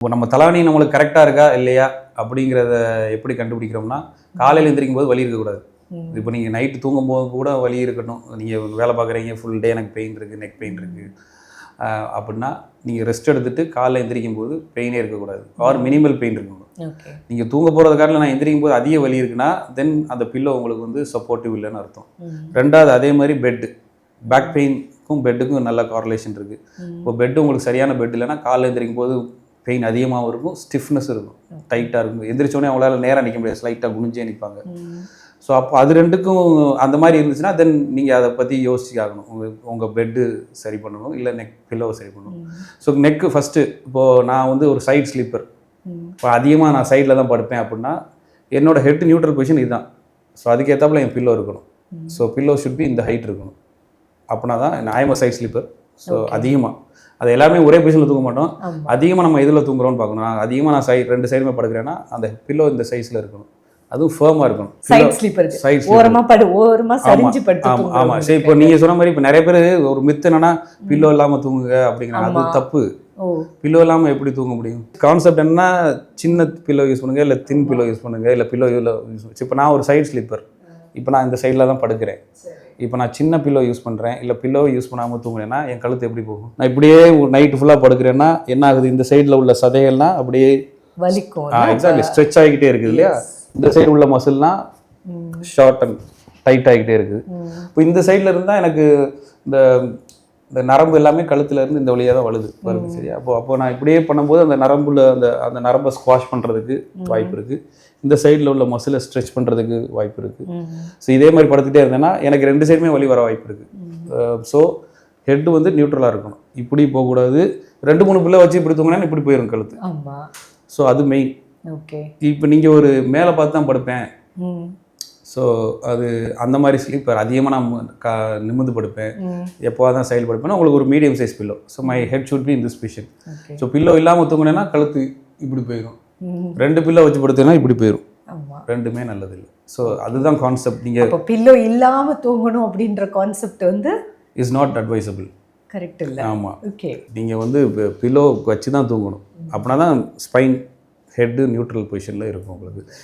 இப்போ நம்ம தலாணி நம்மளுக்கு கரெக்டாக இருக்கா இல்லையா அப்படிங்கிறத எப்படி கண்டுபிடிக்கிறோம்னா, காலையில் எந்திரிக்கும் போது வலி இருக்கக்கூடாது. இப்போ நீங்கள் நைட்டு தூங்கும்போது கூட வலி இருக்கணும். நீங்கள் வேலை பார்க்குறீங்க, ஃபுல் டே எனக்கு பெயின் இருக்குது, நெக் பெயின் இருக்குது அப்படின்னா, நீங்கள் ரெஸ்ட் எடுத்துகிட்டு காலைல எந்திரிக்கும் போது பெயினே இருக்கக்கூடாது. ஆர் மினிமல் பெயின் இருக்கணும். நீங்கள் தூங்க போகிறத காட்டில் நான் எந்திரிக்கும் போது அதிக வலி இருக்குன்னா, தென் அந்த பில்லோ உங்களுக்கு வந்து சப்போர்ட்டிவ் இல்லைன்னு அர்த்தம். ரெண்டாவது அதே மாதிரி பேக் பெயினுக்கும் பெட்டுக்கும் நல்ல கார்லேஷன் இருக்குது. இப்போ பெட்டு உங்களுக்கு சரியான பெட் இல்லைன்னா காலைல எந்திரிக்கும் போது பெயின் அதிகமாகவும் இருக்கும், ஸ்டிஃப்னஸ் இருக்கும், டைட்டாக இருக்கும். எந்திரிச்சோடனே அவங்களால நேராக நிற்க முடியாது, ஸ்லைட்டாக குனிஞ்சே நிற்பாங்க. ஸோ அப்போ அது ரெண்டுக்கும் அந்த மாதிரி இருந்துச்சுன்னா தென் நீங்கள் அதை பற்றி யோசிச்சாகணும். உங்கள் பெட்டு சரி பண்ணணும், இல்லை நெக் பில்லோவை சரி பண்ணணும். So neck first. இப்போது நான் வந்து ஒரு சைட் ஸ்லீப்பர். இப்போ அதிகமாக நான் சைடில் தான் படுப்பேன் அப்படின்னா என்னோடய ஹெட் நியூட்ரல் பொசிஷன் இதுதான். ஸோ அதுக்கேற்றாப்புல என் பில்லோ இருக்கணும். ஸோ பில்லோ ஷுட் பி இந்த ஹைட் இருக்கணும். அப்படின்னா தான் I am side sleeper. So அதிகமாக அது எல்லாமே ஒரே பொசிஷனில் தூங்க மாட்டோம். அதிகமாக நம்ம இதில் தூங்குறோம்னு பார்க்கணும். நான் அதிகமாக நான் ரெண்டு சைடுமே படுக்கிறேன்னா அந்த பில்லோ இந்த சைஸில் இருக்கணும், அதுவும் ஃபேமாக இருக்கணும். சைட் ஸ்லீப்பர் ஓரமாக சரிஞ்சு படுத்து. ஆமாம். சரி, இப்போ நீங்கள் சொன்ன மாதிரி இப்போ நிறைய பேர் ஒரு மித்து என்னன்னா பில்லோ இல்லாமல் தூங்குங்க அப்படிங்கிறாங்க. அது தப்பு. பில்லோ இல்லாமல் எப்படி தூங்க முடியும்? கான்செப்ட் என்னன்னா, சின்ன பில்லோ யூஸ் பண்ணுங்கள், இல்லை தின் பில்லோ யூஸ் பண்ணுங்கள், இல்லை பில்லோ யூஸ். இப்போ நான் ஒரு சைட் ஸ்லீப்பர். இப்போ நான் இந்த சைடில் தான் படுக்கிறேன். இப்போ நான் சின்ன பில்லோ யூஸ் பண்ணுறேன், இல்லை பில்லோ யூஸ் பண்ணாமல் தூங்குறேன்னா என் கழுத்து எப்படி போகும்? நான் இப்படியே நைட்டு ஃபுல்லாக படுக்கிறேன்னா என்ன ஆகுது? இந்த சைடில் உள்ள சதைகள்லாம் அப்படியே வலிக்கும். எக்ஸாக்ட்லி ஸ்ட்ரெச் ஆகிக்கிட்டே இருக்குது இல்லையா? இந்த சைடு உள்ள மசில்லாம் ஷார்ட் அண்ட் டைட் ஆகிக்கிட்டே இருக்குது. இப்போ இந்த சைடில் இருந்தால் எனக்கு இந்த நரம்பு எல்லாமே கழுத்துல இருந்து இந்த வழியாக தான் வருது. சரியா? அப்போ நான் இப்படியே பண்ணும்போது அந்த நரம்புல அந்த நரம்பை ஸ்குவாஷ் பண்ணுறதுக்கு வாய்ப்பு இருக்குது. இந்த சைடில் உள்ள மசிலை ஸ்ட்ரெச் பண்ணுறதுக்கு வாய்ப்பு இருக்குது. ஸோ இதே மாதிரி படுத்துகிட்டே இருந்தேன்னா எனக்கு ரெண்டு சைடுமே வலி வர வாய்ப்பு இருக்குது. ஸோ ஹெட்டு வந்து நியூட்ரலாக இருக்கணும். இப்படி போகக்கூடாது. 2-3 பிள்ளை வச்சு இப்படி தூங்கினா இப்படி போயிடும் கழுத்து. ஸோ அது மெயின். இப்போ நீங்கள் ஒரு மேலே பார்த்து தான் படுப்பேன், ஸோ அது அந்த மாதிரி ஸ்லீப்பர். அதிகமாக நான் நிமிர்ந்து படுப்பேன், எப்போவா தான் சைடு படுப்பேன்னா உங்களுக்கு ஒரு medium size pillow. So my head should be in this position. So pillow இல்லாமல் தூங்கினேன்னா கழுத்து இப்படி போயிடும். 2 பில்லோ வச்சு படுத்தேன்னா இப்படி போயிடும். ரெண்டுமே நல்லது இல்லை. ஸோ அதுதான் கான்செப்ட். நீங்கள் பில்லோ இல்லாமல் தூங்கணும் அப்படின்ற கான்செப்ட் வந்து இஸ் நாட் அட்வைசபிள். கரெக்ட் இல்லை. ஆமாம். நீங்கள் வந்து பில்லோ வச்சு தான் தூங்கணும். அப்படின்னா தான் ஸ்பைன் ஹெட்டு நியூட்ரல் பொசிஷனில் இருக்கும் உங்களுக்கு.